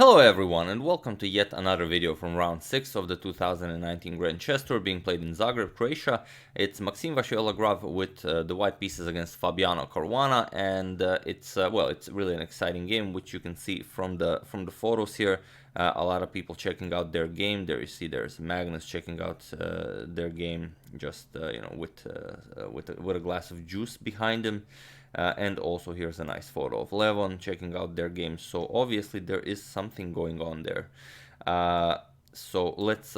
Hello everyone and welcome to yet another video from round 6 of the 2019 Grand Chess Tour being played in Zagreb, Croatia. It's Maxime Vachier-Lagrave with the white pieces against Fabiano Caruana, and it's really an exciting game, which you can see from the photos here. A lot of people checking out their game. There you see there's Magnus checking out their game, just with a glass of juice behind him. And also here's a nice photo of Levon checking out their game. So obviously there is something going on there. So let's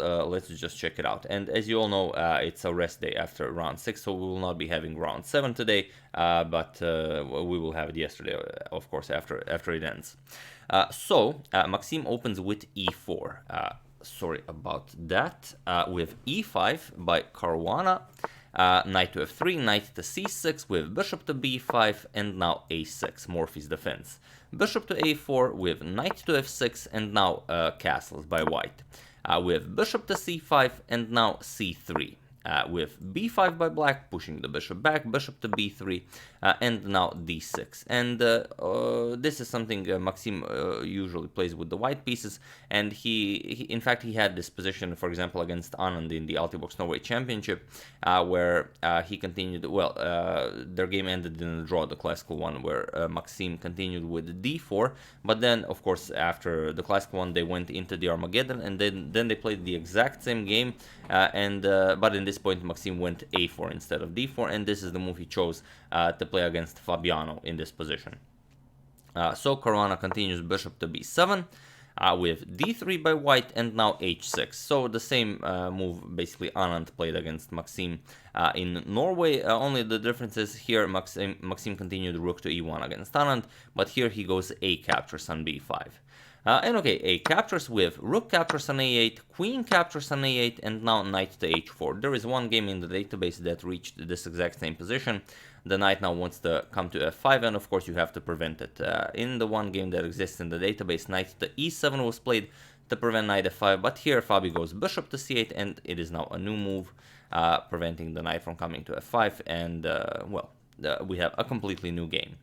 just check it out. And as you all know, it's a rest day after round 6, so we will not be having round 7 today, but we will have it yesterday, of course, after it ends. Maxime opens with e4. Sorry about that. With e5 by Caruana. Knight to f3, knight to c6 with bishop to b5, and now a6, Morphy's defense. Bishop to a4 with knight to f6, and now castles by white. With bishop to c5, and now c3. With b5 by black, pushing the bishop back, bishop to b3, and now d6. And this is something Maxime usually plays with the white pieces, and in fact he had this position, for example, against Anand in the Altibox Norway Championship, where he continued, their game ended in a draw, the classical one, where Maxime continued with d4, but then, of course, after the classical one, they went into the Armageddon, and then they played the exact same game, but in this point, Maxime went a4 instead of d4, and this is the move he chose to play against Fabiano in this position. So Caruana continues bishop to b7 with d3 by white, and now h6. So the same move basically Anand played against Maxime in Norway, only the difference is here Maxime continued rook to e1 against Anand, but here he goes a captures on b5. And okay, a captures with rook captures on a8, queen captures on a8, and now knight to h4. There is one game in the database that reached this exact same position. The knight now wants to come to f5, and of course you have to prevent it. In the one game that exists in the database, knight to e7 was played to prevent knight f5, but here Fabi goes bishop to c8, and it is now a new move, preventing the knight from coming to f5, and we have a completely new game.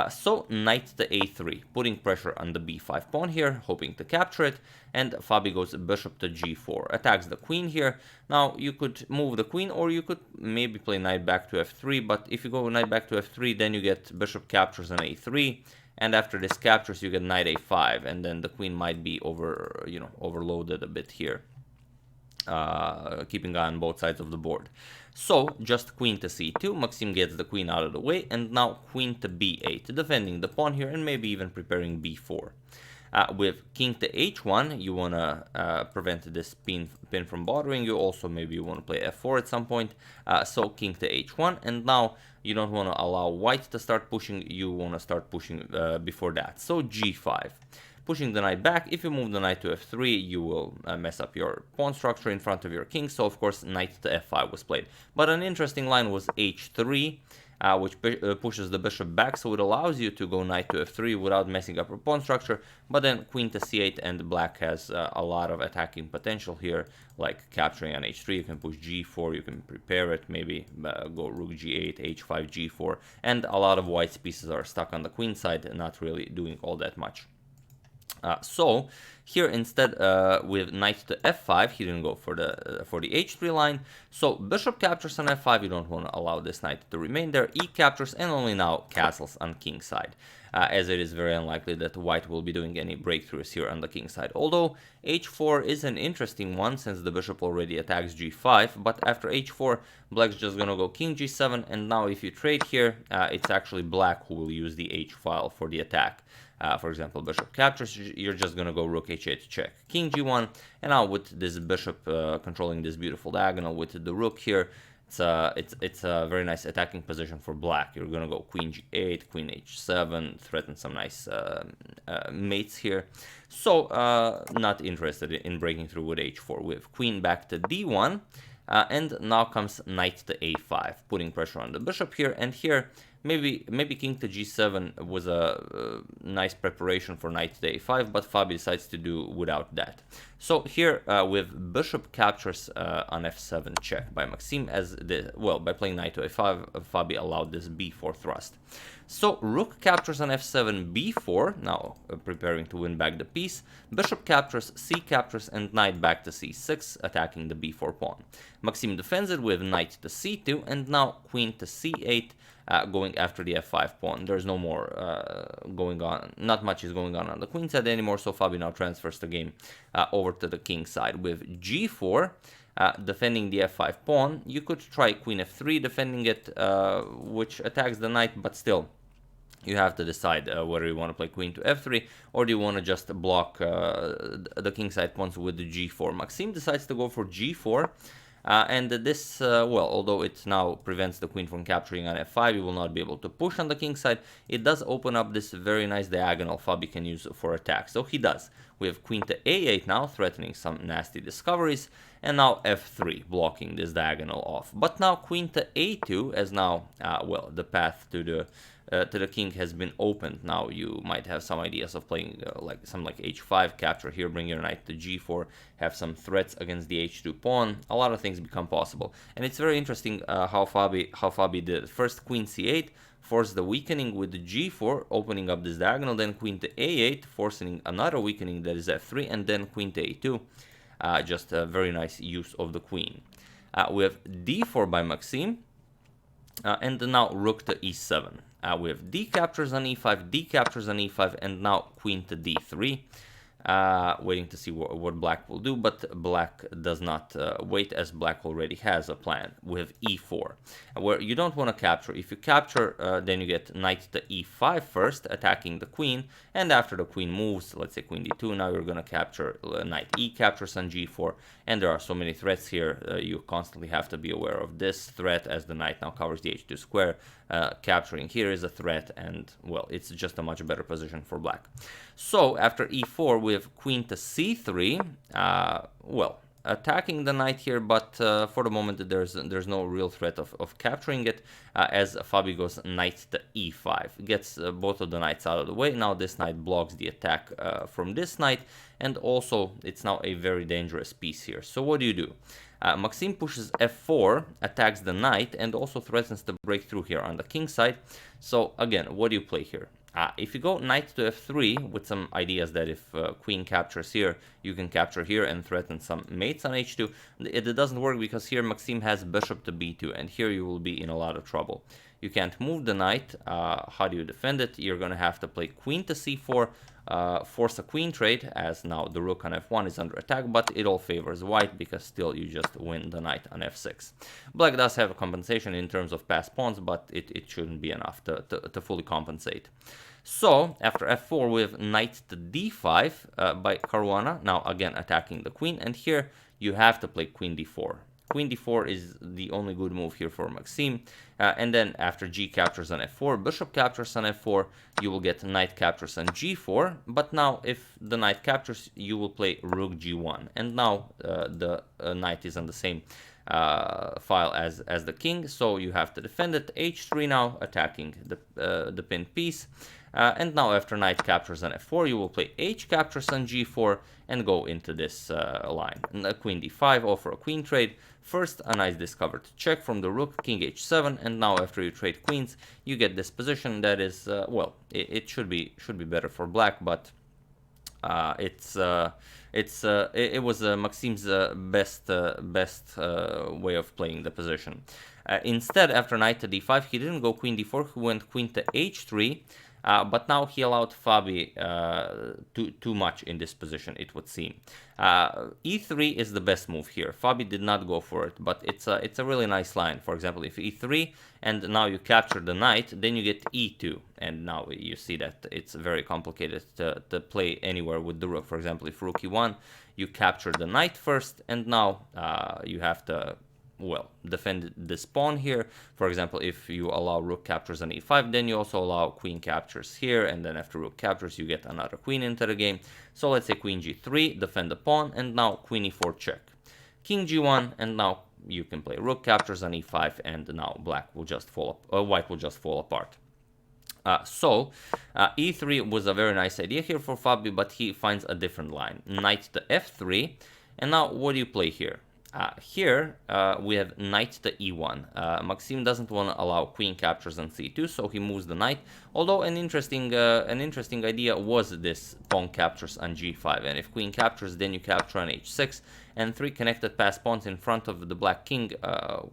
So knight to a3, putting pressure on the b5 pawn here, hoping to capture it, and Fabi goes bishop to g4, attacks the queen here. Now you could move the queen, or you could maybe play knight back to f3, but if you go knight back to f3, then you get bishop captures on a3, and after this captures you get knight a5, and then the queen might be overloaded a bit here. Keeping on both sides of the board. So just queen to c2, Maxime gets the queen out of the way, and now queen to b8, defending the pawn here and maybe even preparing b4. With king to h1, you want to prevent this pin from bothering you. Also maybe you want to play f4 at some point. So king to h1, and now you don't want to allow white to start pushing, you want to start pushing before that. So g5. Pushing the knight back. If you move the knight to f3, you will mess up your pawn structure in front of your king, so of course knight to f5 was played. But an interesting line was h3, which pushes the bishop back, so it allows you to go knight to f3 without messing up your pawn structure, but then queen to c8, and black has a lot of attacking potential here, like capturing on h3, you can push g4, you can prepare it, maybe go rook g8, h5, g4, and a lot of white's pieces are stuck on the queen side, not really doing all that much. So here instead with knight to f5, he didn't go for the h3 line. So bishop captures on f5, you don't want to allow this knight to remain there. E captures, and only now castles on king side, as it is very unlikely that white will be doing any breakthroughs here on the king side. Although h4 is an interesting one since the bishop already attacks g5, but after h4, black's just gonna go king g7, and now if you trade here, it's actually black who will use the h file for the attack. For example, bishop captures, you're just going to go rook h8 check, king g1, and now with this bishop controlling this beautiful diagonal with the rook here, it's a very nice attacking position for black. You're going to go queen g8, queen h7, threaten some nice mates here. So not interested in breaking through with h4 with queen back to d1. And now comes knight to a5, putting pressure on the bishop here, and here maybe king to g7 was a nice preparation for knight to a5, but Fabi decides to do without that. So here with bishop captures on f7 check by Maxime, as by playing knight to a5, Fabi allowed this b4 thrust. So rook captures on f7 b4, now preparing to win back the piece. Bishop captures, c captures, and knight back to c6, attacking the b4 pawn. Maxime defends it with knight to c2, and now queen to c8, going after the f5 pawn. There's no more going on, not much is going on the queen side anymore, so Fabi now transfers the game over to the king side with g4. Defending the f5 pawn. You could try queen f3 defending it, which attacks the knight, but still you have to decide whether you want to play queen to f3 or do you want to just block the king side pawns with the g4. Maxime decides to go for g4, and this, although it now prevents the queen from capturing on f5, you will not be able to push on the king side. It does open up this very nice diagonal Fabi can use for attack, so he does. We have queen to a8 now, threatening some nasty discoveries, and now f3, blocking this diagonal off. But now queen to a2, as now, the path to the king has been opened. Now you might have some ideas of playing like h5, capture here, bring your knight to g4, have some threats against the h2 pawn. A lot of things become possible, and it's very interesting how Fabi did. First queen c8, force the weakening with the g4, opening up this diagonal, then queen to a8, forcing another weakening, that is f3, and then queen to a2. Just a very nice use of the queen. We have d4 by Maxime, and now rook to e7. We have d captures on e5, d captures on e5, and now queen to d3. Waiting to see what black will do, but black does not wait, as black already has a plan with e4, where you don't want to capture. If you capture, then you get knight to e5 first, attacking the queen, and after the queen moves, let's say queen d2, now you're going to capture knight e captures on g4, and there are so many threats here, you constantly have to be aware of this threat, as the knight now covers the h2 square. Capturing here is a threat, and well, it's just a much better position for black. So after e4 we have queen to c3, attacking the knight here, but for the moment there's no real threat of capturing it, as Fabi goes knight to e5, gets both of the knights out of the way. Now this knight blocks the attack from this knight, and also it's now a very dangerous piece here. So what do? Maxime pushes f4, attacks the knight, and also threatens to break through here on the king side. So again, what do you play here? If you go knight to f3 with some ideas that if queen captures here, you can capture here and threaten some mates on h2, it doesn't work, because here Maxime has bishop to b2, and here you will be in a lot of trouble. You can't move the knight. How do you defend it? You're going to have to play queen to c4, force a queen trade, as now the rook on f1 is under attack, but it all favors white, because still you just win the knight on f6. Black does have a compensation in terms of passed pawns, but it shouldn't be enough to fully compensate. So after f4 we have knight to d5 by Caruana, now again attacking the queen, and here you have to play queen d4. Queen d4 is the only good move here for Maxime, and then after g captures on f4, bishop captures on f4, you will get knight captures on g4, but now if the knight captures, you will play rook g1, and now the knight is on the same file as the king, so you have to defend it. h3 now, attacking the pinned piece. And now after knight captures on f4, you will play h captures on g4 and go into this line. Queen d5, offer a queen trade. First, a nice discovered check from the rook, king h7, and now after you trade queens, you get this position that is, it should be better for black, but it was Maxime's best way of playing the position. Instead, after knight to d5, he didn't go queen d4, he went queen to h3. But now he allowed Fabi too much in this position, it would seem. e3 is the best move here. Fabi did not go for it, but it's a really nice line. For example, if e3 and now you capture the knight, then you get e2, and now you see that it's very complicated to play anywhere with the rook. For example, if rook e1, you capture the knight first, and now you have to defend this pawn here. For example, if you allow rook captures on e5, then you also allow queen captures here, and then after rook captures, you get another queen into the game. So let's say queen g3, defend the pawn, and now queen e4 check. King g1, and now you can play rook captures on e5, and now white will just fall apart. E3 was a very nice idea here for Fabi, but he finds a different line. Knight to f3, and now what do you play here? Here we have knight to e1. Maxime doesn't want to allow queen captures on c2, so he moves the knight. Although an interesting idea was this pawn captures on g5, and if queen captures, then you capture on h6, and 3 connected passed pawns in front of the black king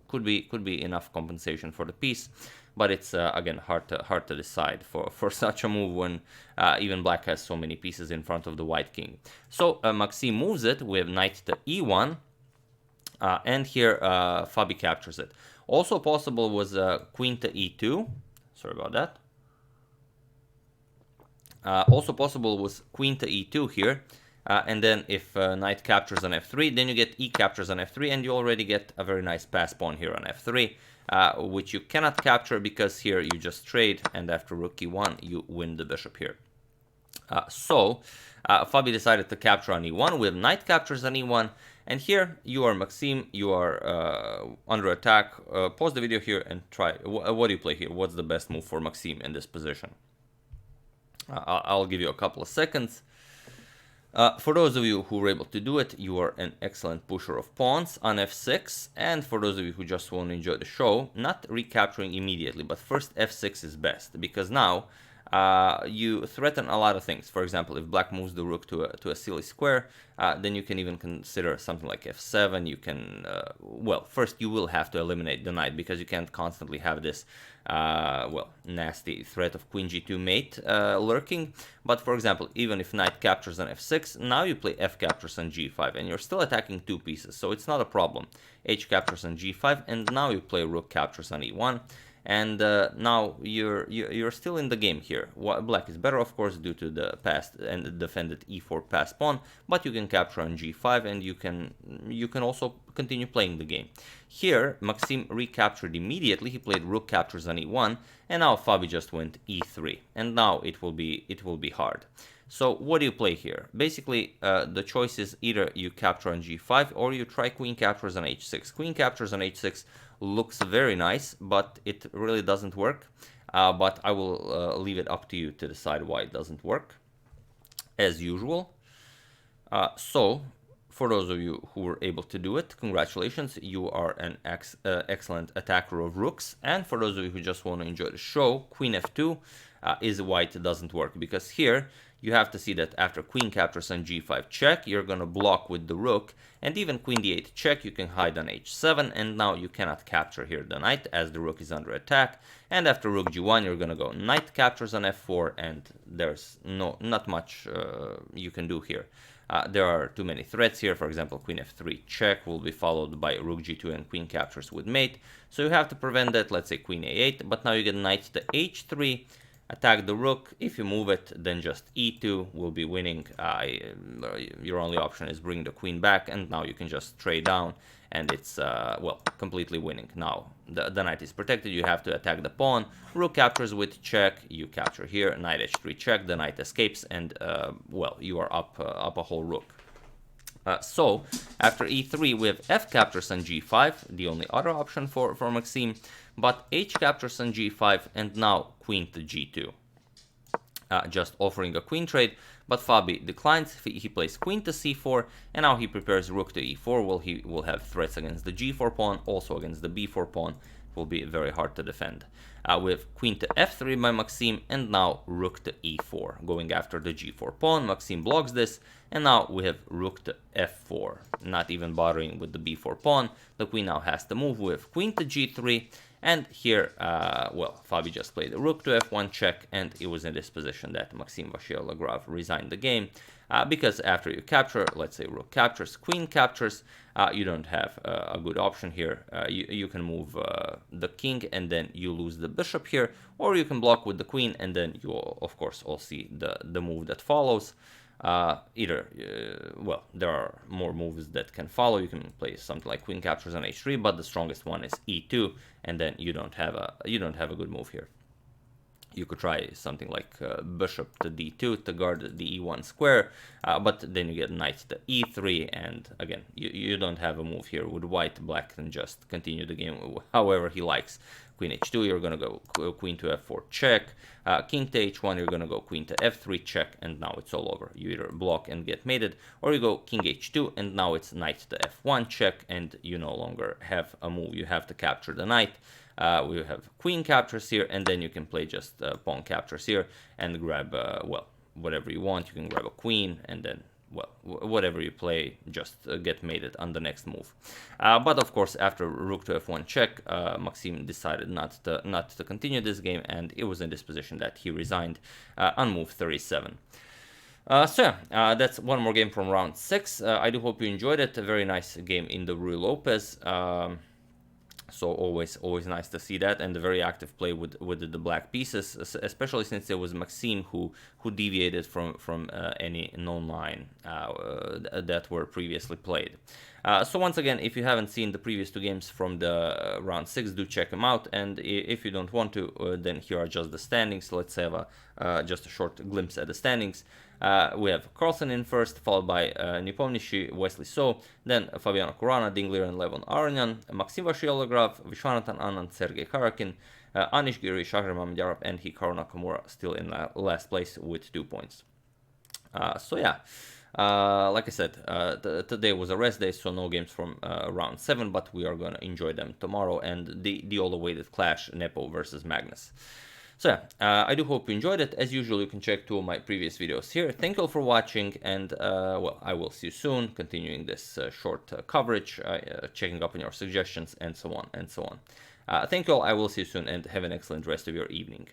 could be enough compensation for the piece. But it's again hard to decide for such a move when even black has so many pieces in front of the white king. So Maxime moves it. We have knight to e1. And here Fabi captures it. Also possible was queen to e2. Sorry about that. Also possible was queen to e2 here. And then if knight captures on f3, then you get e captures on f3, and you already get a very nice pass pawn here on f3, which you cannot capture because here you just trade, and after rook e1, you win the bishop here. Fabi decided to capture on e1. We have knight captures on e1. And here you are Maxime, you are under attack. Pause the video here and try. What do you play here? What's the best move for Maxime in this position? I'll give you a couple of seconds. For those of you who were able to do it, you are an excellent pusher of pawns on f6. And for those of you who just want to enjoy the show, not recapturing immediately, but first f6 is best, because now you threaten a lot of things. For example, if black moves the rook to a silly square, then you can even consider something like f7. You can, well, first you will have to eliminate the knight, because you can't constantly have this, well, nasty threat of queen g2 mate lurking. But for example, even if knight captures on f6, now you play f captures on g5, and you're still attacking 2 pieces, so it's not a problem. H captures on g5, and now you play rook captures on e1. And now you're still in the game here. Black is better, of course, due to the passed and defended e4 passed pawn, but you can capture on g5, and you can also continue playing the game. Here, Maxime recaptured immediately. He played rook captures on e1, and now Fabi just went e3, and now it will be hard. So what do you play here? Basically, the choice is either you capture on g5 or you try queen captures on h6. Queen captures on h6 looks very nice, but it really doesn't work. But I will leave it up to you to decide why it doesn't work, as usual. So, for those of you who were able to do it, congratulations, you are an excellent attacker of rooks. And for those of you who just want to enjoy the show, queen f2 is why it doesn't work, because here you have to see that after queen captures on g5 check, you're going to block with the rook, and even queen d8 check, you can hide on h7, and now you cannot capture here the knight as the rook is under attack. And after rook g1, you're going to go knight captures on f4, and there's not much you can do here. There are too many threats here. For example, queen f3 check will be followed by rook g2 and queen captures with mate, so you have to prevent that. Let's say queen a8, but now you get knight to h3, attack the rook. If you move it, then just e2 will be winning. Your only option is bring the queen back, and now you can just trade down, and it's, well, completely winning. Now, the knight is protected, you have to attack the pawn. Rook captures with check, you capture here, knight h3 check, the knight escapes, and, well, you are up a whole rook. So, after e3, we have f captures on g5, the only other option for Maxime, but h captures on g5, and now queen to g2. Just offering a queen trade, but Fabi declines. He plays queen to c4, and now he prepares rook to e4. Well, he will have threats against the g4 pawn, also against the b4 pawn. It will be very hard to defend. We have queen to f3 by Maxime, and now rook to e4, going after the g4 pawn. Maxime blocks this, and now we have rook to f4, not even bothering with the b4 pawn. The queen now has to move. We have queen to g3, and here, well, Fabi just played the rook to f1 check, and it was in this position that Maxime Vachier-Lagrave resigned the game, because after you capture, let's say rook captures, queen captures, you don't have a good option here. You can move the king, and then you lose the bishop here, or you can block with the queen, and then you will, of course, all see the move that follows. Well, there are more moves that can follow. You can play something like queen captures on h3, but the strongest one is e2, and then you don't have a good move here. You could try something like bishop to d2 to guard the e1 square, but then you get knight to e3, and again, you don't have a move here with white. Black can just continue the game however he likes. Queen h2, you're gonna go queen to f4 check, king to h1, you're gonna go queen to f3 check, and now it's all over. You either block and get mated, or you go king h2, and now it's knight to f1 check, and you no longer have a move. You have to capture the knight. We have queen captures here, and then you can play just pawn captures here and grab, well, whatever you want. You can grab a queen, and then, well, whatever you play, just get mated on the next move. But of course, after rook to f1 check, Maxime decided not to continue this game, and it was in this position that he resigned on move 37. So yeah, that's one more game from round 6. I do hope you enjoyed it. A very nice game in the Ruy Lopez. So always nice to see that, and a very active play with the black pieces, especially since it was Maxime who deviated from any known line that were previously played. So once again, if you haven't seen the previous 2 games from the round 6, do check them out. And if you don't want to, then here are just the standings. Let's have just a short glimpse at the standings. We have Carlsen in first, followed by Nepomniachtchi, Wesley So, then Fabiano Caruana, Dingler, and Levon Aronian, Maxime Vachier-Lagrave, Vishwanathan Anand, Sergei Karakin, Anish Giri, Shahar Mamedjarov, and Hikaru Nakamura still in last place with 2 points. So yeah, like I said, today was a rest day, so no games from round 7, but we are going to enjoy them tomorrow, and the all-awaited clash, Nepo versus Magnus. So yeah, I do hope you enjoyed it. As usual, you can check 2 of my previous videos here. Thank you all for watching, and well, I will see you soon, continuing this short coverage, checking up on your suggestions, and so on and so on. Thank you all, I will see you soon, and have an excellent rest of your evening.